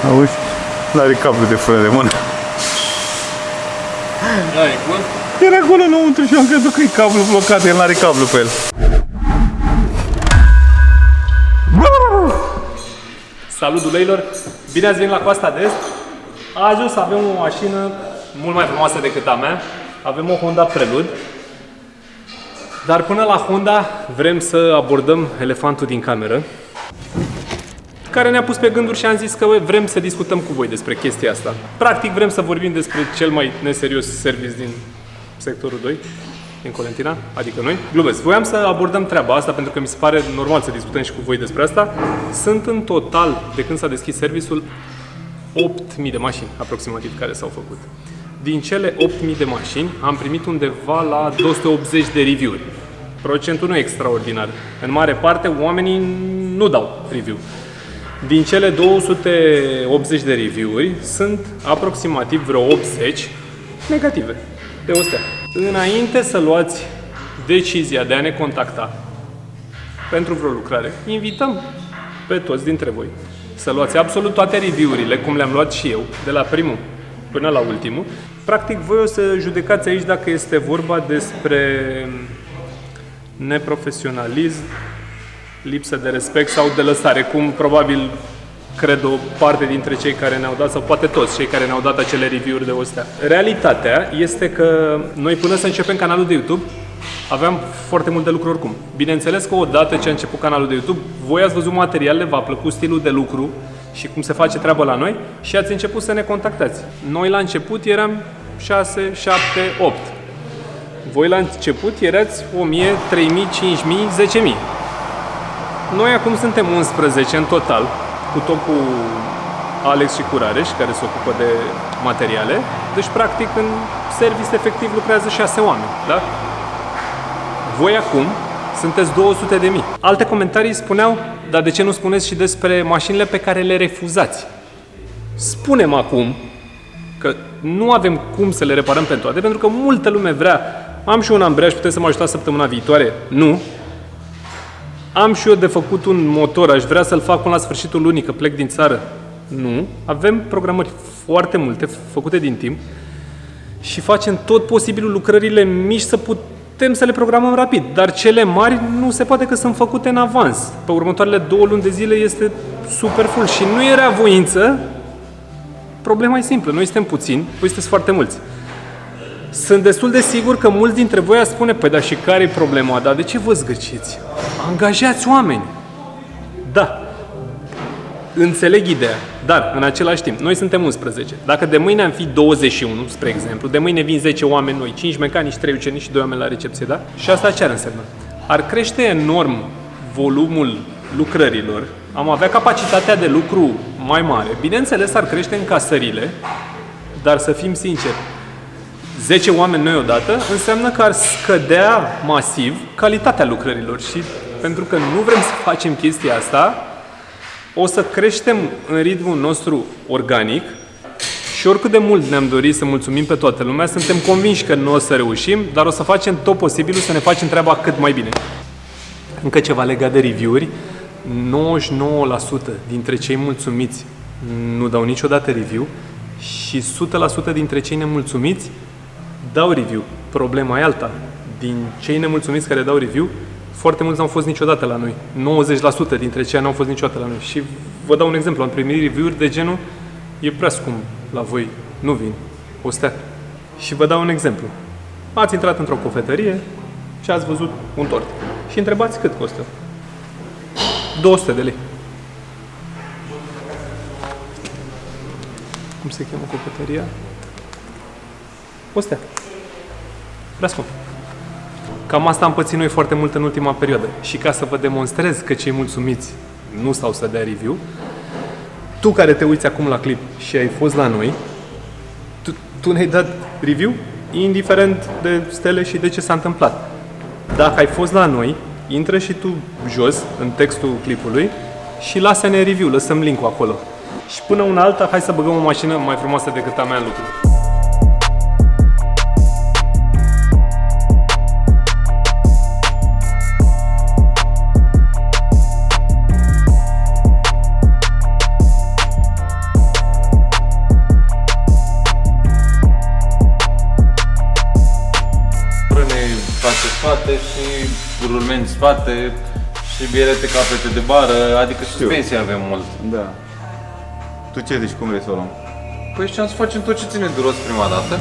Auzi? N-are cablu de frână de mână. Da, e bun? Era acolo înăuntru și am crezut că e cablu blocat, el n-are cablu pe el. Salut, duleilor! Bine ați venit la Coasta de Est. A ajuns să avem o mașină mult mai frumoasă decât a mea. Avem o Honda Prelude. Dar până la Honda vrem să abordăm elefantul din cameră, care ne-a pus pe gânduri și am zis că vrem să discutăm cu voi despre chestia asta. Practic vrem să vorbim despre cel mai neserios service din sectorul 2, din Colentina, adică noi. Glumesc, voiam să abordăm treaba asta pentru că mi se pare normal să discutăm și cu voi despre asta. Sunt în total, de când s-a deschis serviciul, 8.000 de mașini aproximativ care s-au făcut. Din cele 8.000 de mașini am primit undeva la 280 de review-uri. Procentul nu e extraordinar. În mare parte oamenii nu dau review. Din cele 280 de review-uri sunt aproximativ vreo 80 negative, de astea. Înainte să luați decizia de a ne contacta pentru vreo lucrare, invităm pe toți dintre voi să luați absolut toate review-urile, cum le-am luat și eu, de la primul până la ultimul. Practic, voi o să judecați aici dacă este vorba despre neprofesionalism, lipsă de respect sau de lăsare, cum probabil cred o parte dintre cei care ne-au dat, sau poate toți cei care ne-au dat acele review-uri de astea. Realitatea este că noi până să începem canalul de YouTube aveam foarte mult de lucru oricum. Bineînțeles că odată ce a început canalul de YouTube, voi ați văzut materialele, v-a plăcut stilul de lucru și cum se face treaba la noi și ați început să ne contactați. Noi la început eram 6, 7, 8. Voi la început erați 1000, 3000, 5000, 10000. Noi acum suntem 11 în total, cu tot cu Alex și cu Rareș, care se ocupă de materiale. Deci, practic, în service efectiv lucrează 6 oameni, da? Voi acum sunteți 200.000. Alte comentarii spuneau, dar de ce nu spuneți și despre mașinile pe care le refuzați? Spunem acum că nu avem cum să le reparăm pe toate, pentru că multă lume vrea. Am și un ambreiaj, puteți să mă ajutați săptămâna viitoare? Nu. Am și eu de făcut un motor, aș vrea să-l fac până la sfârșitul lunii, că plec din țară. Nu. Avem programări foarte multe, făcute din timp și facem tot posibilul lucrările mici să putem să le programăm rapid. Dar cele mari nu se poate că sunt făcute în avans. Pe următoarele 2 luni de zile este super full și nu era voință. Problema e simplă, noi suntem puțini, voi sunteți foarte mulți. Sunt destul de sigur că mulți dintre voi ați spune, păi, dar și care e problema? Dar de ce vă zgârciți? Angajați oameni! Da, înțeleg ideea, dar în același timp, noi suntem 11. Dacă de mâine am fi 21, spre exemplu, de mâine vin 10 oameni noi, 5 mecanici, 3 ucenici și 2 oameni la recepție, da? Și asta ce ar însemna? Ar crește enorm volumul lucrărilor, am avea capacitatea de lucru mai mare, bineînțeles ar crește încasările, dar să fim sinceri, 10 oameni noi odată înseamnă că ar scădea masiv calitatea lucrărilor și pentru că nu vrem să facem chestia asta, o să creștem în ritmul nostru organic și oricât de mult ne-am dorit să mulțumim pe toată lumea, suntem convinși că nu o să reușim, dar o să facem tot posibilul să ne facem treaba cât mai bine. Încă ceva legat de review-uri, 99% dintre cei mulțumiți nu dau niciodată review și 100% dintre cei nemulțumiți dau review. Problema e alta. Din cei nemulțumiți care dau review, foarte mulți n-au fost niciodată la noi. 90% dintre cei n-au fost niciodată la noi. Și vă dau un exemplu. Am primit review-uri de genul e prea scump la voi, nu vin, o stea. Și vă dau un exemplu. Ați intrat într-o cofetărie și ați văzut un tort. Și întrebați cât costă. 200 de lei. Cum se cheamă cofetăria? O stea. Prea scump. Cam asta am pățit noi foarte mult în ultima perioadă. Și ca să vă demonstrez că cei mulțumiți nu stau să dea review, tu care te uiți acum la clip și ai fost la noi, tu ne-ai dat review, indiferent de stele și de ce s-a întâmplat. Dacă ai fost la noi, intră și tu jos, în textul clipului, și lasă-ne review, lăsăm link-ul acolo. Și până una alta, hai să băgăm o mașină mai frumoasă decât a mea în lucru. rulmeni în spate și bilete capete de bară, adică suspensie avem mult. Da. Tu ce zici, cum vrei să o luăm? Păi și am să facem tot ce ține de rost prima dată.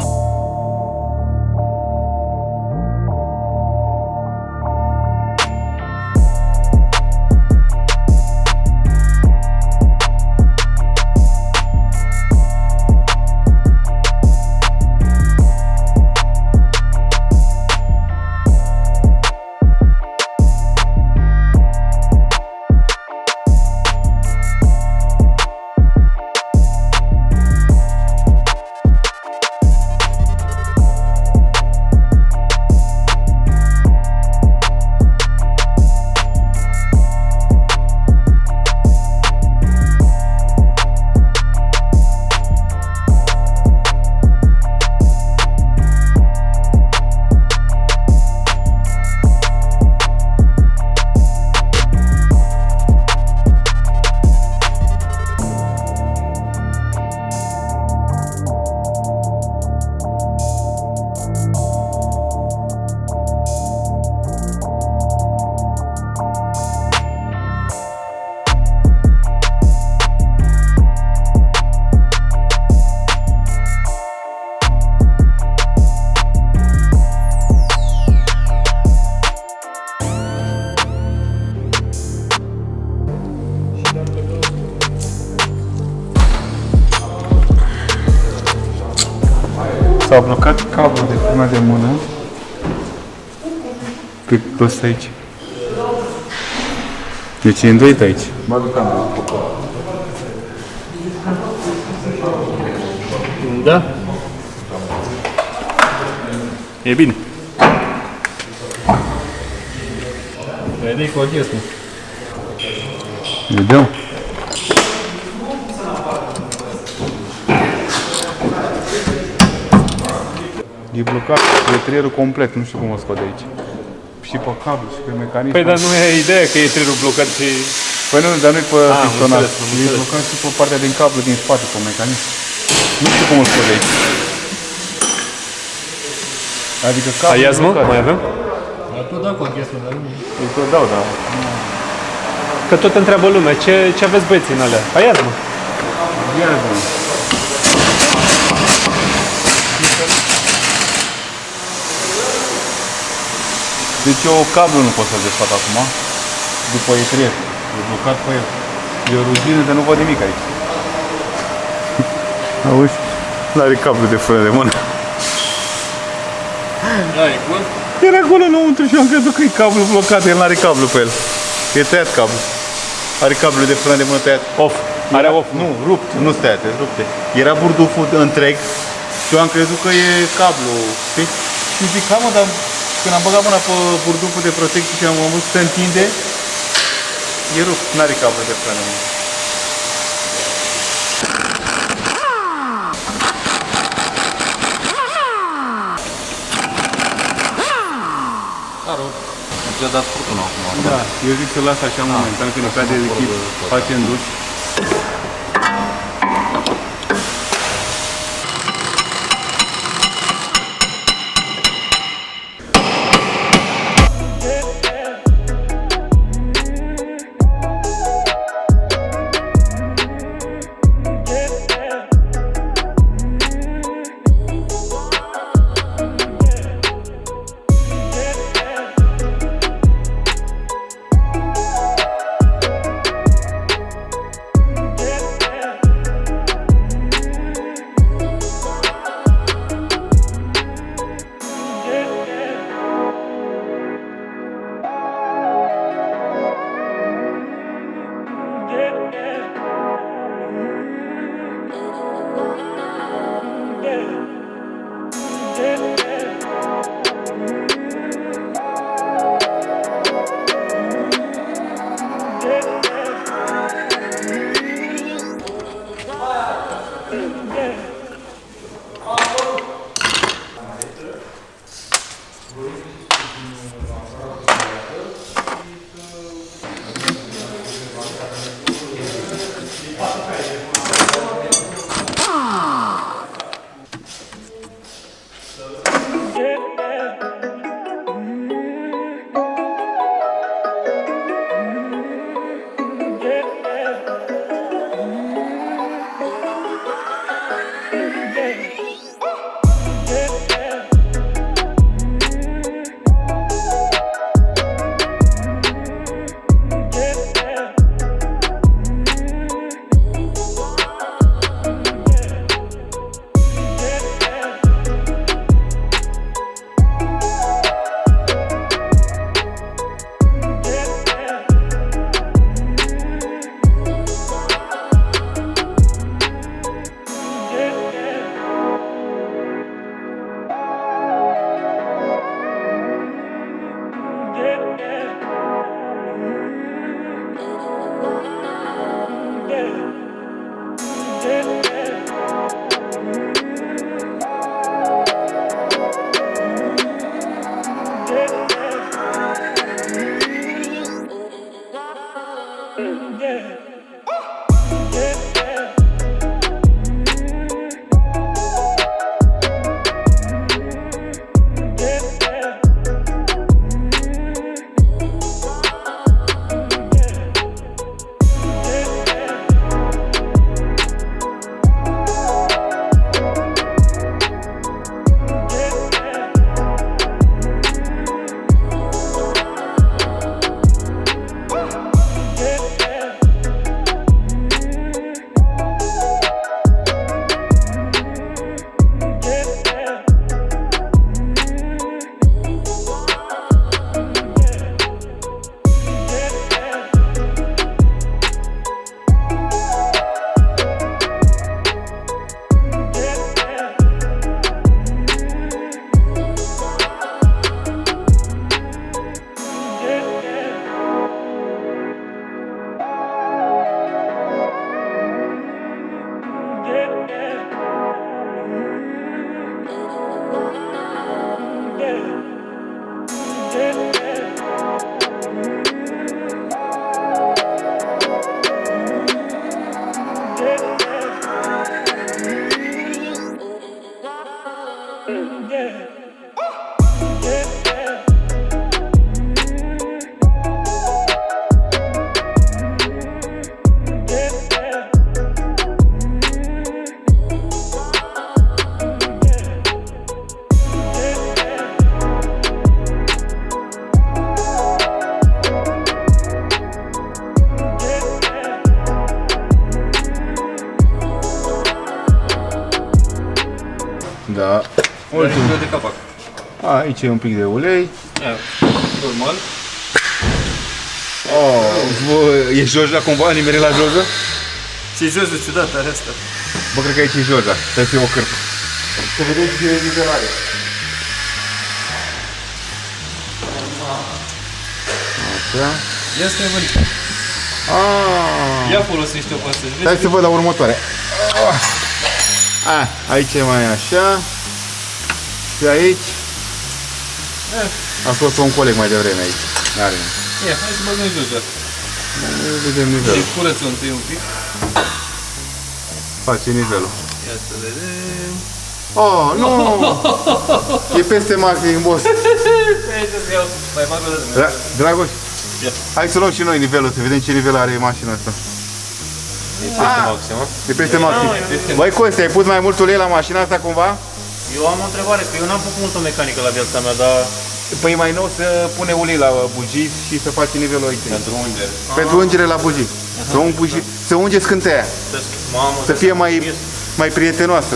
S-a blocat cablul de frână de mână pe prost aici. Deci e îndoit aici. Mă duc cablul. Da? E bine. Vede cu chestia. Vedem. E blocat retrierul complet, nu știu cum o scot de aici. Și pe cablu, și pe mecanism. Păi dar nu e ideea că e trierul blocat și... Păi nu, dar nu-i pe pistonat. am E înțeles. blocat și pe partea din cablu din spate, pe mecanism. Nu știu cum o scot de aici. Adică cablu Aiazi, mă? Mai avem? Tu da cu chestia, dar nu. Îi tot dau, da. Că tot întreabă lumea, ce aveți băieții în alea? Aiazi, mă. Ia zi, mă. Deci eu cablu nu pot să-l desfac acum. După etrier. E blocat pe el. E o rugină de nu văd nimic aici. Auzi? N-are cablu de frână de mână. Da, e bun. Era acolo înăuntru și eu am crezut că e cablu blocat, el n-are cablu pe el. E tăiat cablu. Are cablu de frână de mână tăiat. Off. Are off. Nu, rupt, nu tăiate, rupte. Era burduful întreg și eu am crezut că e cablu, știi? Și zic, ha mă, dar când am băgat mâna pe burduful de protecție și am văzut că se întinde, e rupt, n-are cablu de frână de mână. Ce-a dat furtunul acum. Da, eu zic să las așa momentan, când e prea de lichid, facem duș. Da. Ultimul de capac. Aici e un pic de ulei. Normal. Oh, e Joja cumva? Nimeri la Joja? Ce jos de ciudat are asta. Bă, cred că aici e Joja. Trebuie să fie o cârpă. Să vedeți ce nivelare. Așa. Ia să ne văd. Ia folosește-o pe asta. Hai să văd la următoare. Aici e mai așa. Și aici. A fost un coleg mai devreme aici. N-are nimic. Ia, hai să băgăm jos. Vedem nivelul. Deci curăță întâi un pic. Face nivelul. Ia să vedem. Oh, nu! E peste maxim, boss. Hai să iau. Mai fac o dată. Dragoș, Ia. hai să luăm și noi nivelul, să vedem ce nivel are mașina asta. E peste maxim, a? E peste maxim. Băi, Costi, ai pus mai mult ulei la mașina asta cumva? Eu am o întrebare, că eu n-am făcut multă mecanică la viața mea, dar... Păi mai nou să pune ulei la bugii și să face nivelul aici. Pentru ungere. Pentru ungere la bugii. Să unge scânteia. Mamă, Să fie mai prietenoasă.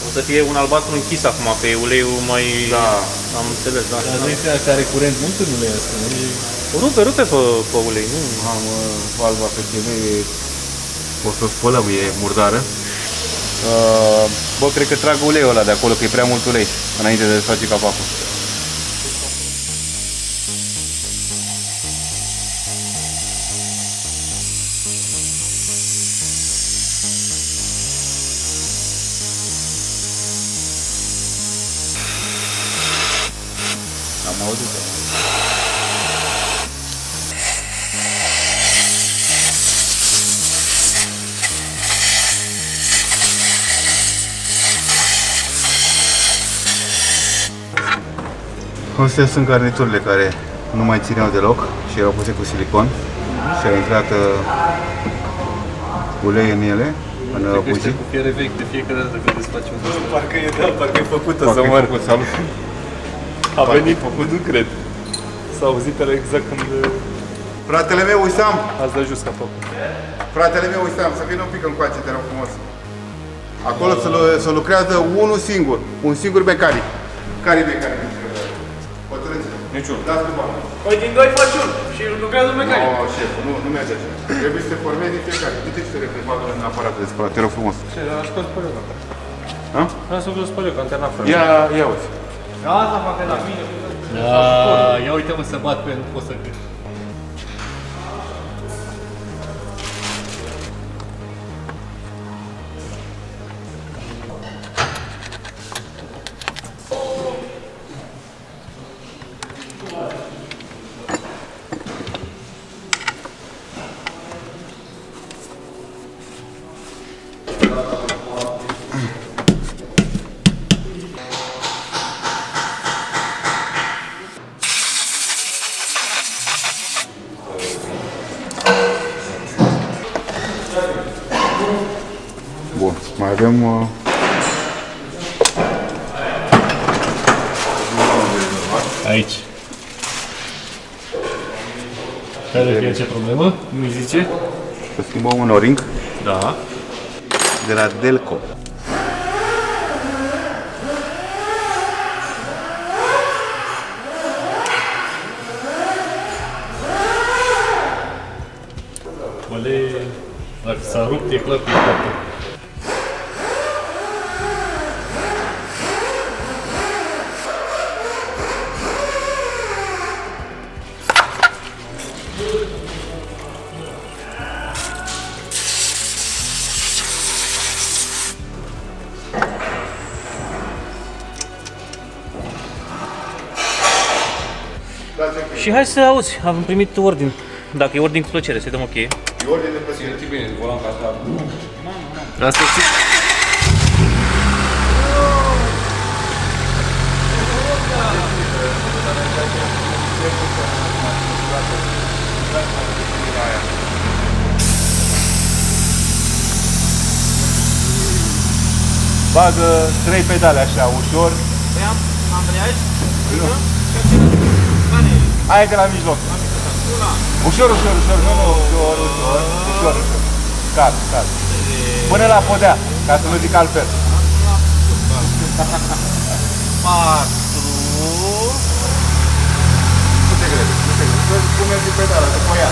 o să fie un albastru închis acum, că e uleiul mai... Da. Am înțeles, da. Dar nu este că are curent mult în ulei asta. Rupe pe ulei, nu? Am valva pe TV, o să o spălăm, e murdară. Bă, cred că trag uleiul ăla de acolo, că e prea mult ulei, înainte de să face capacul. Am auzit. Astea sunt garniturile care nu mai țineau deloc și erau puse cu silicon și a intrat ulei în ele, în bugii. Cu fiere vechi de fiecare dată când desfaci un dată. Parcă e parcă e făcută Parcă să e mor. făcut, salut. A venit, nu cred. S-a auzit exact când Fratele meu, Uisam! ați dat jos capacul. Fratele meu, Uisam, să vină un pic încoace, te rog frumos. Acolo se lucrează unul singur, un singur mecanic. Care e mecanic? Bătrânțe. Niciun. Dați-mi bani. Păi din doi faci un și lucrează mecanic. No, șef, nu merge așa. Trebuie să te formezi fiecare. Du-te și să le bagă în aparatul de spălat, te rog frumos. Ce, dar a scos păleu. Ha? L-a scos păleu, că antena fără. Ia uite. Asta fac la mine. Ia uite-mă să bat pe el, nu pot să cred. Bun, mai avem... Aici. Care e ce problemă? Nu-i zice? Să schimbăm un o-ring Da. de la Delco. Dacă s-a rupt, e clar că e toată. Și hai să auzi, am primit ordin. Dacă e ordin cu plăcere, să-i dăm ok. E ordine de plăcere. Simți bine, volan ca asta. Asta e Bagă 3 pedale așa, ușor. am aici? Aia de la mijloc. Ușor, ușor, ușor, nu, ușor, ușor, ușor, ușor. Cal, cal. Până la podea, ca să nu zic altfel. Nu te grebe, nu te grebe. Vezi cum merge pedala, după ea.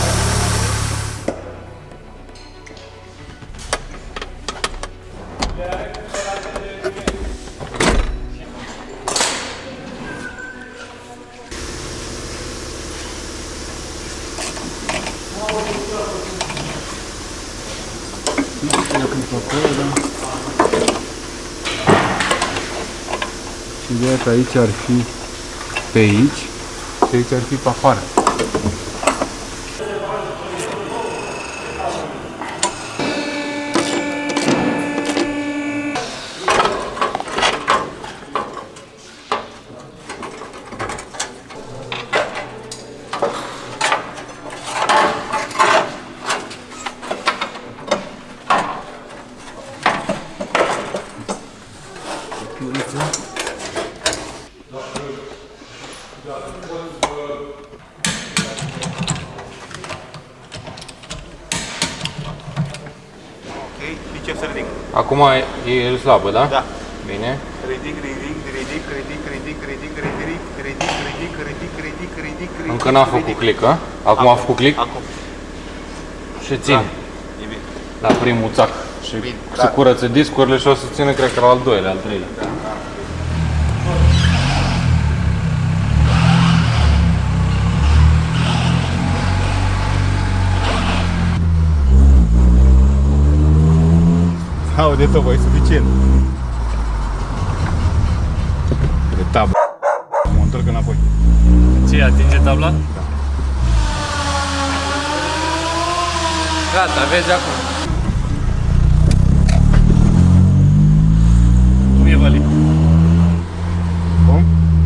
Și iată, aici ar fi pe aici și aici ar fi pe afară. Bicep să ridic. Acum e slabă, da? Da. Bine. Ridic. Încă n-a făcut click, a? Acum a făcut click? Acum. Și ține. E bine. La primul țac. Și Bine, se curăță discurile și o să ține, cred că la al doilea, al treilea. Aude, tot, e suficient. De tabă. Mă întorc înapoi. Ce, atinge tabla? Da. Gata, vezi acum. Cum e, Vali? Cum?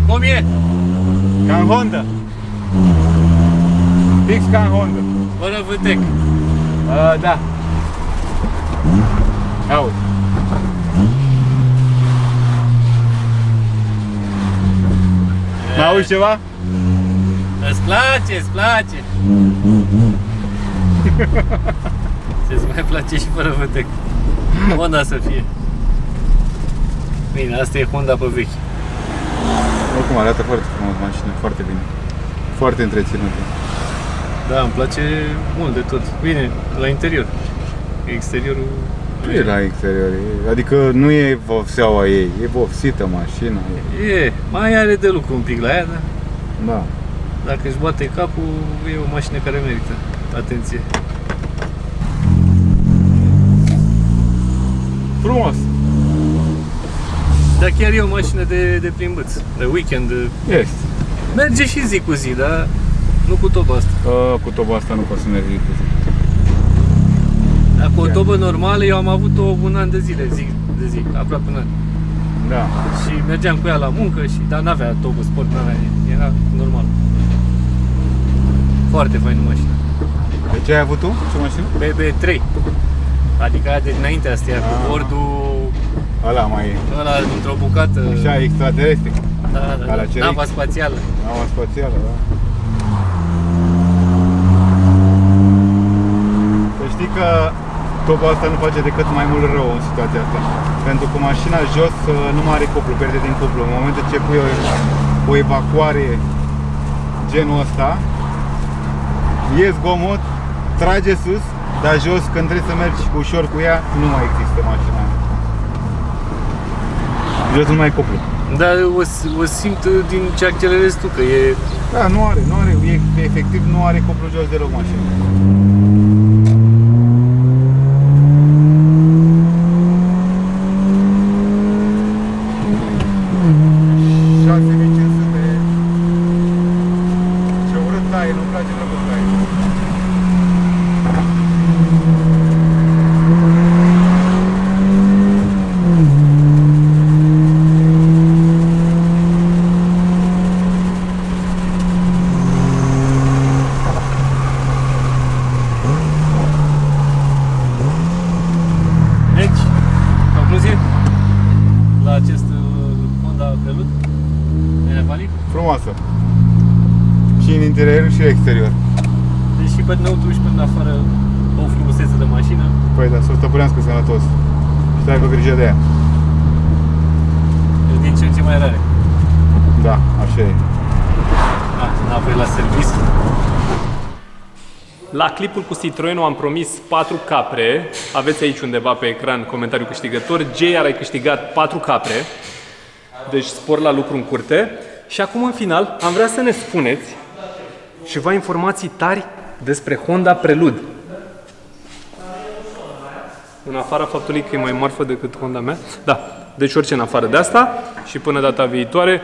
Cum e? Ca în Honda. Fix ca în Honda. Fără vâtec. Da. Auzi. N-auzi ceva? Îți place, îți place. Ce-ți mai place și fără vâtec. Honda să fie. Bine, asta e Honda pe vechi. Oricum arată foarte frumos mașină, foarte bine. Foarte întreținută. Da, îmi place mult de tot. Bine, la interior. Exteriorul... E la exterior, adică nu e vopseaua ei, e vopsită mașina. E, mai are de lucru un pic la ea, dar Da. dacă își bate capul, e o mașină care merită atenție. Frumos! Dar chiar e o mașină de plimbăț, de weekend. Este. Merge și zi cu zi, dar nu cu toba asta. Cu toba asta nu pot să merg cu zi. Dar cu o tobă normală eu am avut-o un an de zile, zi de zi, aproape un an. Da. Și mergeam cu ea la muncă, dar n-avea tobă sport, n-avea, era normal. Foarte faină mașină. De ce ai avut tu? Ce mașină? BB3. Adică aia de dinainte asta, cu bordul Ăla mai e. ăla într-o bucată. Așa, extraterestri. Da, Ca la da, CRX. nava spațială. Nava spațială, da. Să știi că toba asta nu face decât mai mult rău în situația asta. Pentru că mașina jos nu mai are cuplu, pierde din cuplu. În momentul ce pui o evacuare genul ăsta, e zgomot, trage sus, dar jos, când trebuie să mergi ușor cu ea, nu mai există mașina aia. Jos nu mai e cuplu. Dar o simt din ce accelerezi tu, că e... Da, nu are, efectiv nu are cuplu jos deloc mașina. Deci, concluzie la acest Honda Prelude, Vali? Frumoasă. Și în interior și exterior. Deci și pe înăuntru și pe în afară o frumusețe de mașină. Păi da, să o stăpânească sănătos. Și să aibă grijă de ea. excepții mai rare. Da, așa e. Înapoi la serviciu. La clipul cu Citroenul am promis 4 capre. Aveți aici undeva pe ecran comentariul câștigător. JR ai câștigat 4 capre. Deci spor la lucru în curte. Și acum în final am vrea să ne spuneți ceva informații tari despre Honda Prelude. În afara faptului că e mai marfă decât Honda mea. Da, deci orice în afară de asta. Și până data viitoare.